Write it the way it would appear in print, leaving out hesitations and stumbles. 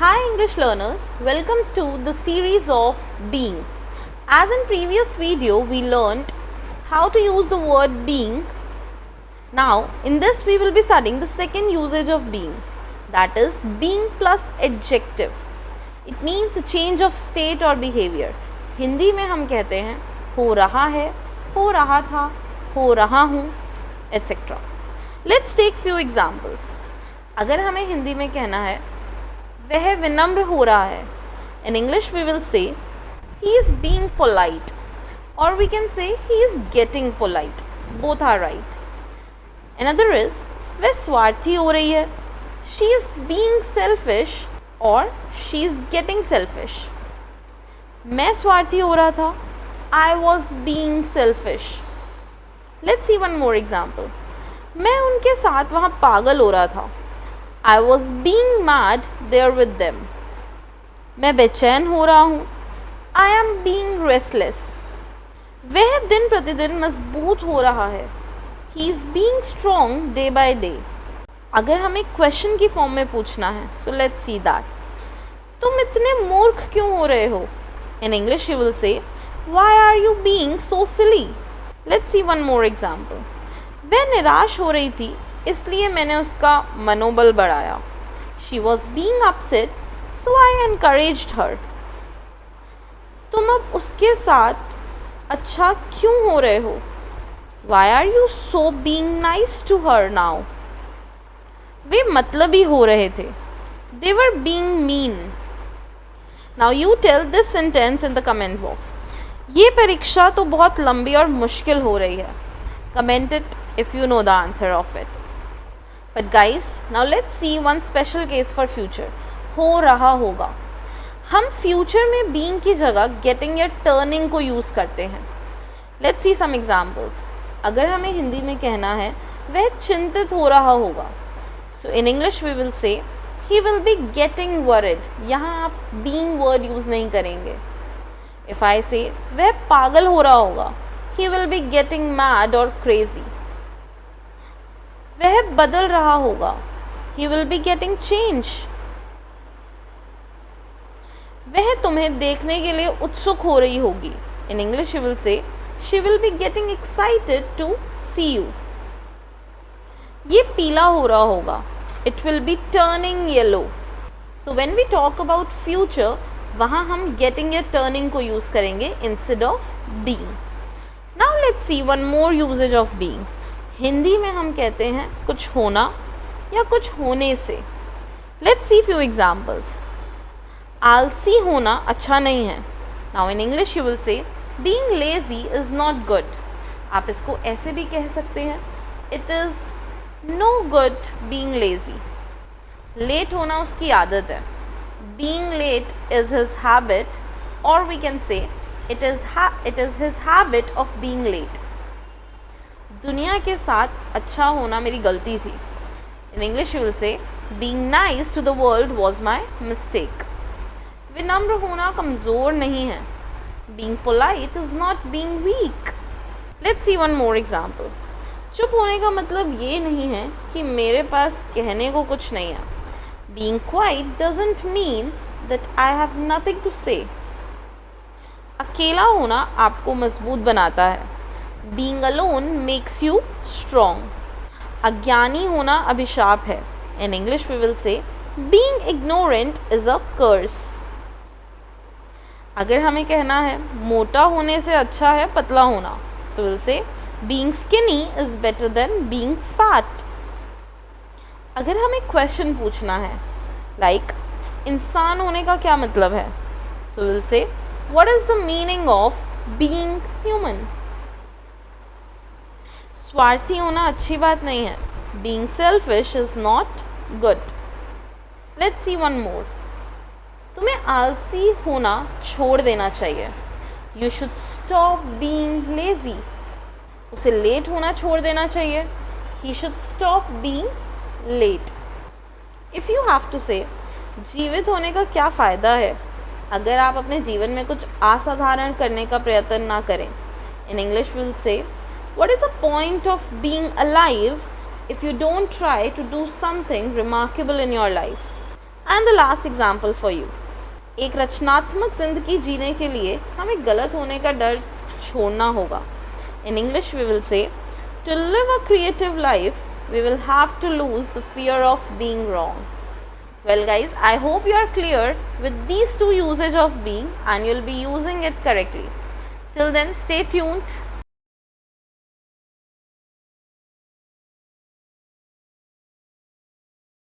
Hi English learners, welcome to the series of being. As in previous video we learned how to use the word being. Now in this we will be studying the second usage of being, that is being plus adjective. It means a change of state or behavior. Hindi में हम कहते हैं हो रहा है, हो रहा था, हो रहा हूँ, etc. Let's take few examples. अगर हमें हिंदी में कहना है वह विनम्र हो रहा है, in English we will say he is being polite, or we can say he is getting polite. Both are right. Another is वह स्वार्थी हो रही है, she is being selfish or she is getting selfish. मैं स्वार्थी हो रहा था, I was being selfish. Let's see one more example. मैं उनके साथ वहाँ पागल हो रहा था, I was being mad there with them. मैं बेचैन हो रहा हूँ, I am being restless. वह दिन प्रतिदिन मजबूत हो रहा है, he is being strong day by day. अगर हमें क्वेश्चन की फॉर्म में पूछना है, so let's see that. तुम इतने मूर्ख क्यों हो रहे हो? In English you will say, why are you being so silly? Let's see one more example. वह निराश हो रही थी, इसलिए मैंने उसका मनोबल बढ़ाया. She was being upset, so I encouraged her. तुम अब उसके साथ अच्छा क्यों हो रहे हो? Why are you so being nice to her now? वे मतलबी हो रहे थे. They were being mean. Now you tell this sentence in the comment box. ये परीक्षा तो बहुत लंबी और मुश्किल हो रही है. Comment it if you know the answer of it. But guys, now let's see one special case for future. हो रहा होगा. हम future में being की जगह getting या turning को use करते हैं. Let's see some examples. अगर हमें हिंदी में कहना है वह चिंतित हो रहा होगा, so in English we will say he will be getting worried. यहाँ आप being word use नहीं करेंगे. If I say वह पागल हो रहा होगा, he will be getting mad or crazy. वह बदल रहा होगा, he will be getting change. वह तुम्हें देखने के लिए उत्सुक हो रही होगी. In English you will say she will be getting excited to see you. ये पीला हो रहा होगा, it will be turning yellow. So when we talk about future, वहाँ हम getting या turning को use करेंगे instead of being. Now let's see one more usage of being. Hindi में हम कहते हैं कुछ होना या कुछ होने से. Let's see few examples. आलसी होना अच्छा नहीं है. Now in English you will say being lazy is not good. आप इसको ऐसे भी कह सकते हैं, it is no good being lazy. Late होना उसकी आदत है. Being late is his habit, or we can say it is his habit of being late. दुनिया के साथ अच्छा होना मेरी गलती थी. In English you will say being nice to the world was my mistake. विनम्र होना कमज़ोर नहीं है. Being polite is not being weak. Let's see one more example. चुप होने का मतलब ये नहीं है कि मेरे पास कहने को कुछ नहीं है. Being quiet doesn't mean that I have nothing to say. अकेला होना आपको मजबूत बनाता है. Being alone makes you strong. अज्ञानी होना अभिशाप है. In English we will say being ignorant is a curse. अगर हमें कहना है मोटा होने से अच्छा है पतला होना, so we'll say being skinny is better than being fat. अगर हमें क्वेश्चन पूछना है like इंसान होने का क्या मतलब है, so we'll say what is the meaning of being human. स्वार्थी होना अच्छी बात नहीं है. Being selfish is not good. Let's see one more. तुम्हें आलसी होना छोड़ देना चाहिए. You should stop being lazy. उसे लेट होना छोड़ देना चाहिए. He should stop being late. If you have to say जीवित होने का क्या फ़ायदा है अगर आप अपने जीवन में कुछ असाधारण करने का प्रयत्न ना करें. In English we'll say what is the point of being alive if you don't try to do something remarkable in your life? And the last example for you, एक रचनात्मक जिंदगी जीने के लिए हमें गलत होने का डर छोड़ना होगा. In English we will say, to live a creative life, we will have to lose the fear of being wrong. Well guys, I hope you are clear with these two usage of being and you'll be using it correctly. Till then, stay tuned.